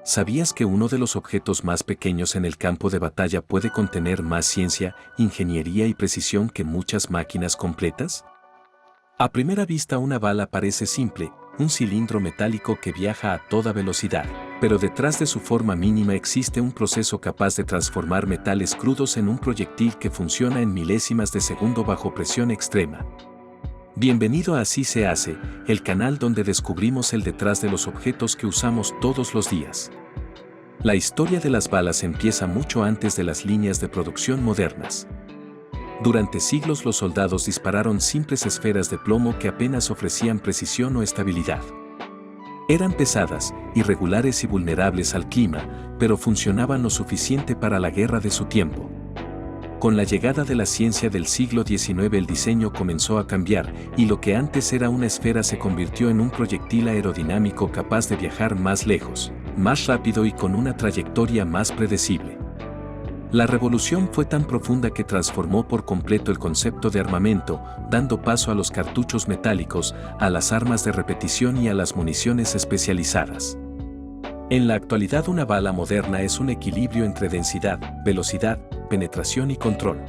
¿Sabías que uno de los objetos más pequeños en el campo de batalla puede contener más ciencia, ingeniería y precisión que muchas máquinas completas? A primera vista una bala parece simple, un cilindro metálico que viaja a toda velocidad, pero detrás de su forma mínima existe un proceso capaz de transformar metales crudos en un proyectil que funciona en milésimas de segundo bajo presión extrema. Bienvenido a Así se hace, el canal donde descubrimos el detrás de los objetos que usamos todos los días. La historia de las balas empieza mucho antes de las líneas de producción modernas. Durante siglos los soldados dispararon simples esferas de plomo que apenas ofrecían precisión o estabilidad. Eran pesadas, irregulares y vulnerables al clima, pero funcionaban lo suficiente para la guerra de su tiempo. Con la llegada de la ciencia del siglo XIX el diseño comenzó a cambiar y lo que antes era una esfera se convirtió en un proyectil aerodinámico capaz de viajar más lejos, más rápido y con una trayectoria más predecible. La revolución fue tan profunda que transformó por completo el concepto de armamento, dando paso a los cartuchos metálicos, a las armas de repetición y a las municiones especializadas. En la actualidad una bala moderna es un equilibrio entre densidad, velocidad, penetración y control.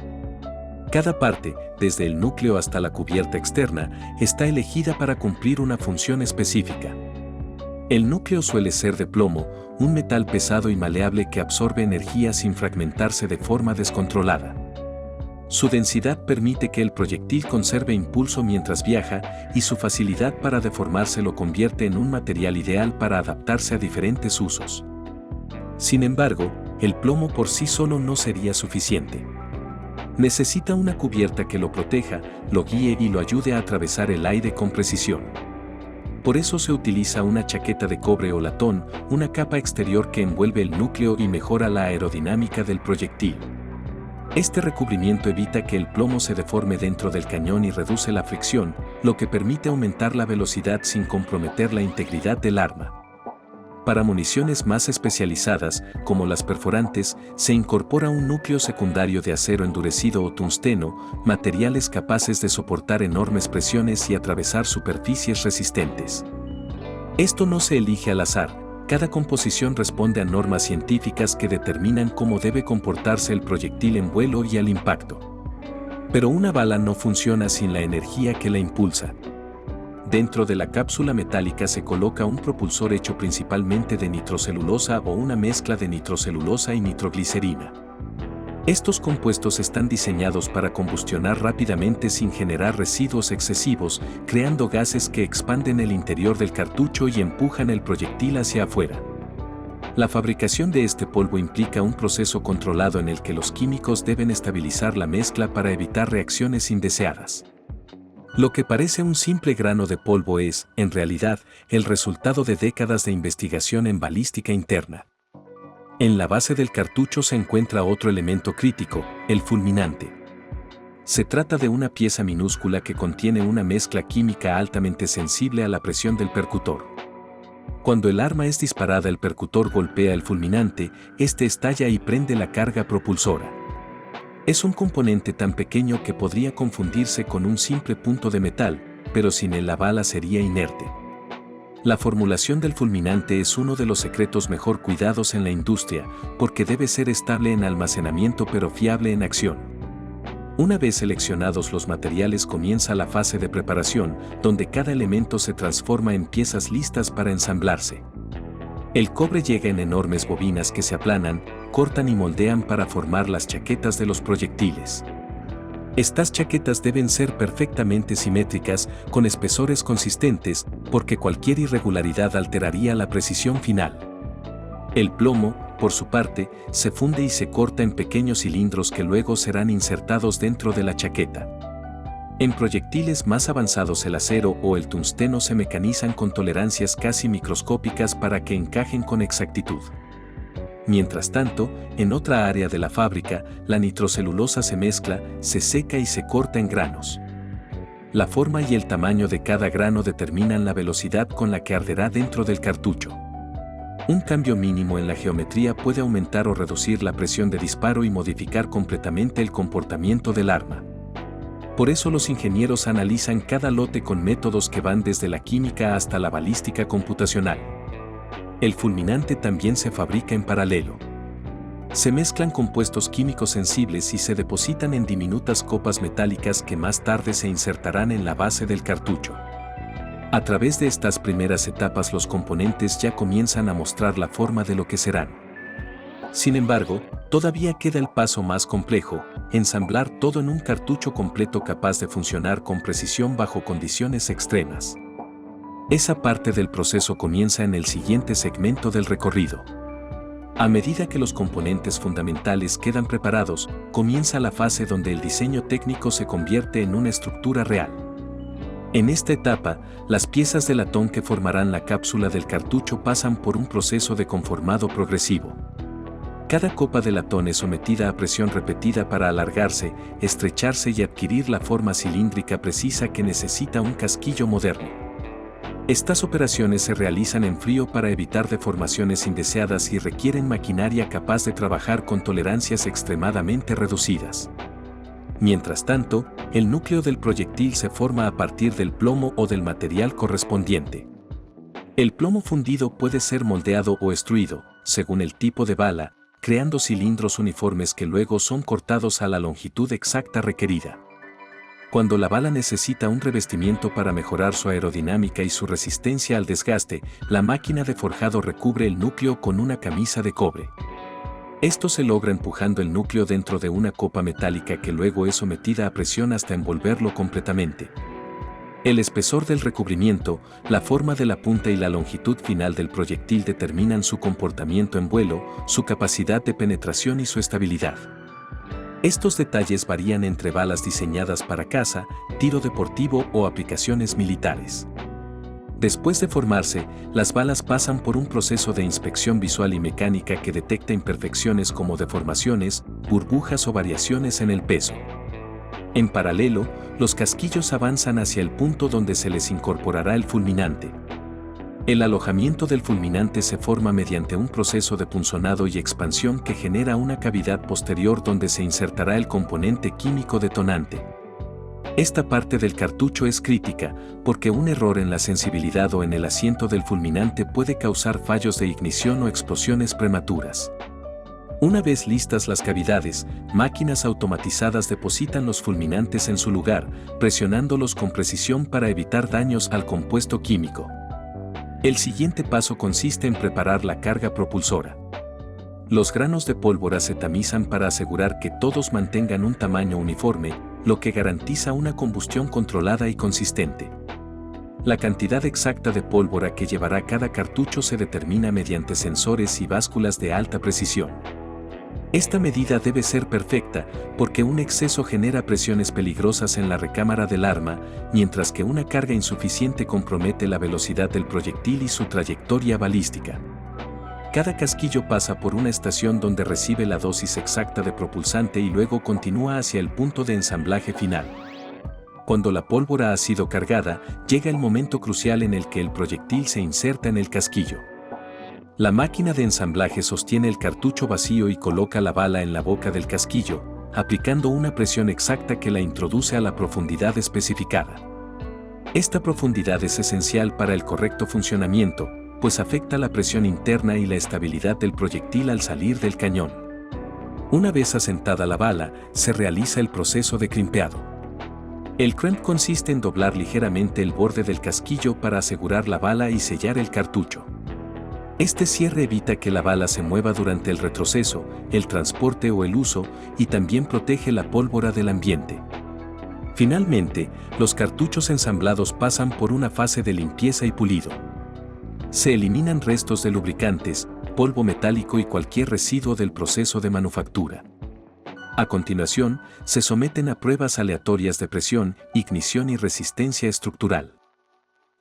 Cada parte, desde el núcleo hasta la cubierta externa, está elegida para cumplir una función específica. El núcleo suele ser de plomo, un metal pesado y maleable que absorbe energía sin fragmentarse de forma descontrolada. Su densidad permite que el proyectil conserve impulso mientras viaja y su facilidad para deformarse lo convierte en un material ideal para adaptarse a diferentes usos. Sin embargo, el plomo por sí solo no sería suficiente. Necesita una cubierta que lo proteja, lo guíe y lo ayude a atravesar el aire con precisión. Por eso se utiliza una chaqueta de cobre o latón, una capa exterior que envuelve el núcleo y mejora la aerodinámica del proyectil. Este recubrimiento evita que el plomo se deforme dentro del cañón y reduce la fricción, lo que permite aumentar la velocidad sin comprometer la integridad del arma. Para municiones más especializadas, como las perforantes, se incorpora un núcleo secundario de acero endurecido o tungsteno, materiales capaces de soportar enormes presiones y atravesar superficies resistentes. Esto no se elige al azar, cada composición responde a normas científicas que determinan cómo debe comportarse el proyectil en vuelo y al impacto. Pero una bala no funciona sin la energía que la impulsa. Dentro de la cápsula metálica se coloca un propulsor hecho principalmente de nitrocelulosa o una mezcla de nitrocelulosa y nitroglicerina. Estos compuestos están diseñados para combustionar rápidamente sin generar residuos excesivos, creando gases que expanden el interior del cartucho y empujan el proyectil hacia afuera. La fabricación de este polvo implica un proceso controlado en el que los químicos deben estabilizar la mezcla para evitar reacciones indeseadas. Lo que parece un simple grano de polvo es, en realidad, el resultado de décadas de investigación en balística interna. En la base del cartucho se encuentra otro elemento crítico, el fulminante. Se trata de una pieza minúscula que contiene una mezcla química altamente sensible a la presión del percutor. Cuando el arma es disparada, el percutor golpea el fulminante, este estalla y prende la carga propulsora. Es un componente tan pequeño que podría confundirse con un simple punto de metal, pero sin él la bala sería inerte. La formulación del fulminante es uno de los secretos mejor cuidados en la industria, porque debe ser estable en almacenamiento pero fiable en acción. Una vez seleccionados los materiales comienza la fase de preparación, donde cada elemento se transforma en piezas listas para ensamblarse. El cobre llega en enormes bobinas que se aplanan, cortan y moldean para formar las chaquetas de los proyectiles. Estas chaquetas deben ser perfectamente simétricas, con espesores consistentes, porque cualquier irregularidad alteraría la precisión final. El plomo, por su parte, se funde y se corta en pequeños cilindros que luego serán insertados dentro de la chaqueta. En proyectiles más avanzados el acero o el tungsteno se mecanizan con tolerancias casi microscópicas para que encajen con exactitud. Mientras tanto, en otra área de la fábrica, la nitrocelulosa se mezcla, se seca y se corta en granos. La forma y el tamaño de cada grano determinan la velocidad con la que arderá dentro del cartucho. Un cambio mínimo en la geometría puede aumentar o reducir la presión de disparo y modificar completamente el comportamiento del arma. Por eso los ingenieros analizan cada lote con métodos que van desde la química hasta la balística computacional. El fulminante también se fabrica en paralelo. Se mezclan compuestos químicos sensibles y se depositan en diminutas copas metálicas que más tarde se insertarán en la base del cartucho. A través de estas primeras etapas los componentes ya comienzan a mostrar la forma de lo que serán. Sin embargo, todavía queda el paso más complejo, ensamblar todo en un cartucho completo capaz de funcionar con precisión bajo condiciones extremas. Esa parte del proceso comienza en el siguiente segmento del recorrido. A medida que los componentes fundamentales quedan preparados, comienza la fase donde el diseño técnico se convierte en una estructura real. En esta etapa, las piezas de latón que formarán la cápsula del cartucho pasan por un proceso de conformado progresivo. Cada copa de latón es sometida a presión repetida para alargarse, estrecharse y adquirir la forma cilíndrica precisa que necesita un casquillo moderno. Estas operaciones se realizan en frío para evitar deformaciones indeseadas y requieren maquinaria capaz de trabajar con tolerancias extremadamente reducidas. Mientras tanto, el núcleo del proyectil se forma a partir del plomo o del material correspondiente. El plomo fundido puede ser moldeado o extruido, según el tipo de bala, creando cilindros uniformes que luego son cortados a la longitud exacta requerida. Cuando la bala necesita un revestimiento para mejorar su aerodinámica y su resistencia al desgaste, la máquina de forjado recubre el núcleo con una camisa de cobre. Esto se logra empujando el núcleo dentro de una copa metálica que luego es sometida a presión hasta envolverlo completamente. El espesor del recubrimiento, la forma de la punta y la longitud final del proyectil determinan su comportamiento en vuelo, su capacidad de penetración y su estabilidad. Estos detalles varían entre balas diseñadas para caza, tiro deportivo o aplicaciones militares. Después de formarse, las balas pasan por un proceso de inspección visual y mecánica que detecta imperfecciones como deformaciones, burbujas o variaciones en el peso. En paralelo, los casquillos avanzan hacia el punto donde se les incorporará el fulminante. El alojamiento del fulminante se forma mediante un proceso de punzonado y expansión que genera una cavidad posterior donde se insertará el componente químico detonante. Esta parte del cartucho es crítica, porque un error en la sensibilidad o en el asiento del fulminante puede causar fallos de ignición o explosiones prematuras. Una vez listas las cavidades, máquinas automatizadas depositan los fulminantes en su lugar, presionándolos con precisión para evitar daños al compuesto químico. El siguiente paso consiste en preparar la carga propulsora. Los granos de pólvora se tamizan para asegurar que todos mantengan un tamaño uniforme, lo que garantiza una combustión controlada y consistente. La cantidad exacta de pólvora que llevará cada cartucho se determina mediante sensores y básculas de alta precisión. Esta medida debe ser perfecta, porque un exceso genera presiones peligrosas en la recámara del arma, mientras que una carga insuficiente compromete la velocidad del proyectil y su trayectoria balística. Cada casquillo pasa por una estación donde recibe la dosis exacta de propulsante y luego continúa hacia el punto de ensamblaje final. Cuando la pólvora ha sido cargada, llega el momento crucial en el que el proyectil se inserta en el casquillo. La máquina de ensamblaje sostiene el cartucho vacío y coloca la bala en la boca del casquillo, aplicando una presión exacta que la introduce a la profundidad especificada. Esta profundidad es esencial para el correcto funcionamiento, pues afecta la presión interna y la estabilidad del proyectil al salir del cañón. Una vez asentada la bala, se realiza el proceso de crimpeado. El crimp consiste en doblar ligeramente el borde del casquillo para asegurar la bala y sellar el cartucho. Este cierre evita que la bala se mueva durante el retroceso, el transporte o el uso, y también protege la pólvora del ambiente. Finalmente, los cartuchos ensamblados pasan por una fase de limpieza y pulido. Se eliminan restos de lubricantes, polvo metálico y cualquier residuo del proceso de manufactura. A continuación, se someten a pruebas aleatorias de presión, ignición y resistencia estructural.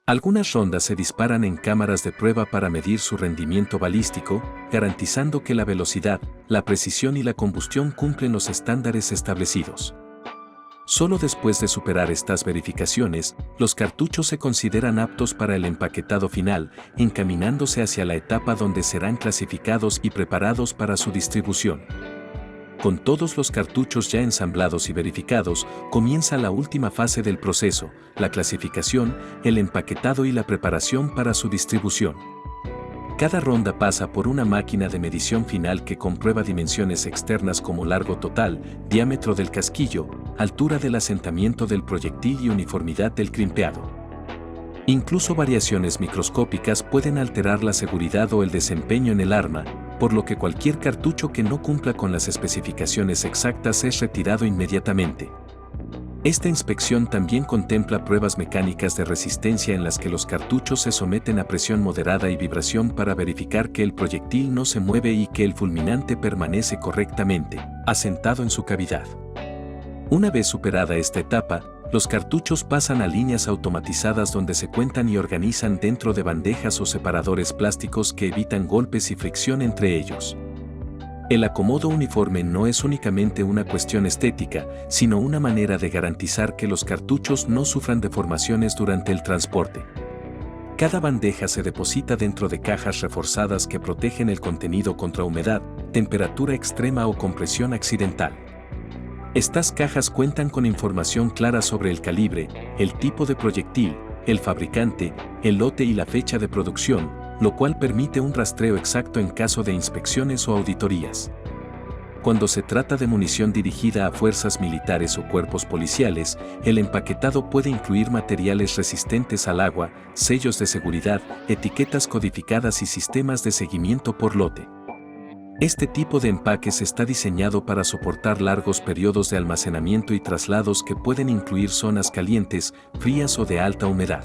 Algunas rondas se disparan en cámaras de prueba para medir su rendimiento balístico, garantizando que la velocidad, la precisión y la combustión cumplen los estándares establecidos. Solo después de superar estas verificaciones, los cartuchos se consideran aptos para el empaquetado final, encaminándose hacia la etapa donde serán clasificados y preparados para su distribución. Con todos los cartuchos ya ensamblados y verificados, comienza la última fase del proceso, la clasificación, el empaquetado y la preparación para su distribución. Cada ronda pasa por una máquina de medición final que comprueba dimensiones externas como largo total, diámetro del casquillo, altura del asentamiento del proyectil y uniformidad del crimpeado. Incluso variaciones microscópicas pueden alterar la seguridad o el desempeño en el arma, por lo que cualquier cartucho que no cumpla con las especificaciones exactas es retirado inmediatamente. Esta inspección también contempla pruebas mecánicas de resistencia en las que los cartuchos se someten a presión moderada y vibración para verificar que el proyectil no se mueve y que el fulminante permanece correctamente asentado en su cavidad. Una vez superada esta etapa, los cartuchos pasan a líneas automatizadas donde se cuentan y organizan dentro de bandejas o separadores plásticos que evitan golpes y fricción entre ellos. El acomodo uniforme no es únicamente una cuestión estética, sino una manera de garantizar que los cartuchos no sufran deformaciones durante el transporte. Cada bandeja se deposita dentro de cajas reforzadas que protegen el contenido contra humedad, temperatura extrema o compresión accidental. Estas cajas cuentan con información clara sobre el calibre, el tipo de proyectil, el fabricante, el lote y la fecha de producción, lo cual permite un rastreo exacto en caso de inspecciones o auditorías. Cuando se trata de munición dirigida a fuerzas militares o cuerpos policiales, el empaquetado puede incluir materiales resistentes al agua, sellos de seguridad, etiquetas codificadas y sistemas de seguimiento por lote. Este tipo de empaques está diseñado para soportar largos periodos de almacenamiento y traslados que pueden incluir zonas calientes, frías o de alta humedad.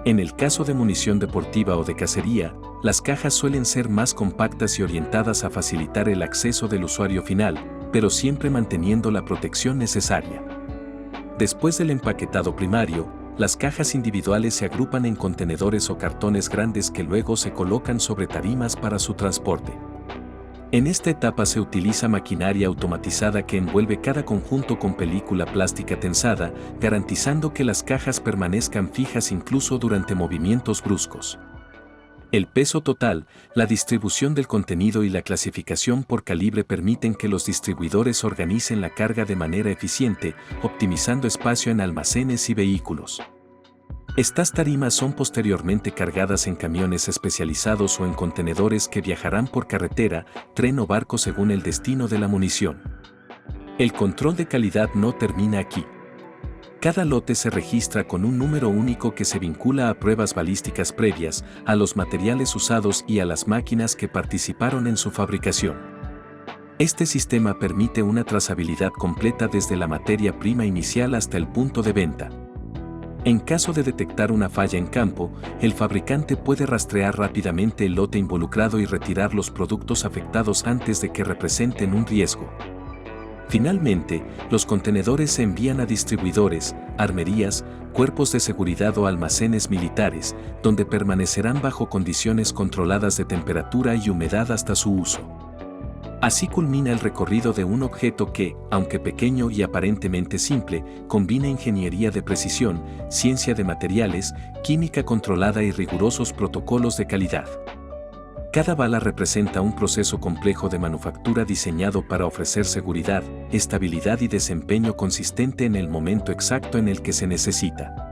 En el caso de munición deportiva o de cacería, las cajas suelen ser más compactas y orientadas a facilitar el acceso del usuario final, pero siempre manteniendo la protección necesaria. Después del empaquetado primario, las cajas individuales se agrupan en contenedores o cartones grandes que luego se colocan sobre tarimas para su transporte. En esta etapa se utiliza maquinaria automatizada que envuelve cada conjunto con película plástica tensada, garantizando que las cajas permanezcan fijas incluso durante movimientos bruscos. El peso total, la distribución del contenido y la clasificación por calibre permiten que los distribuidores organicen la carga de manera eficiente, optimizando espacio en almacenes y vehículos. Estas tarimas son posteriormente cargadas en camiones especializados o en contenedores que viajarán por carretera, tren o barco según el destino de la munición. El control de calidad no termina aquí. Cada lote se registra con un número único que se vincula a pruebas balísticas previas, a los materiales usados y a las máquinas que participaron en su fabricación. Este sistema permite una trazabilidad completa desde la materia prima inicial hasta el punto de venta. En caso de detectar una falla en campo, el fabricante puede rastrear rápidamente el lote involucrado y retirar los productos afectados antes de que representen un riesgo. Finalmente, los contenedores se envían a distribuidores, armerías, cuerpos de seguridad o almacenes militares, donde permanecerán bajo condiciones controladas de temperatura y humedad hasta su uso. Así culmina el recorrido de un objeto que, aunque pequeño y aparentemente simple, combina ingeniería de precisión, ciencia de materiales, química controlada y rigurosos protocolos de calidad. Cada bala representa un proceso complejo de manufactura diseñado para ofrecer seguridad, estabilidad y desempeño consistente en el momento exacto en el que se necesita.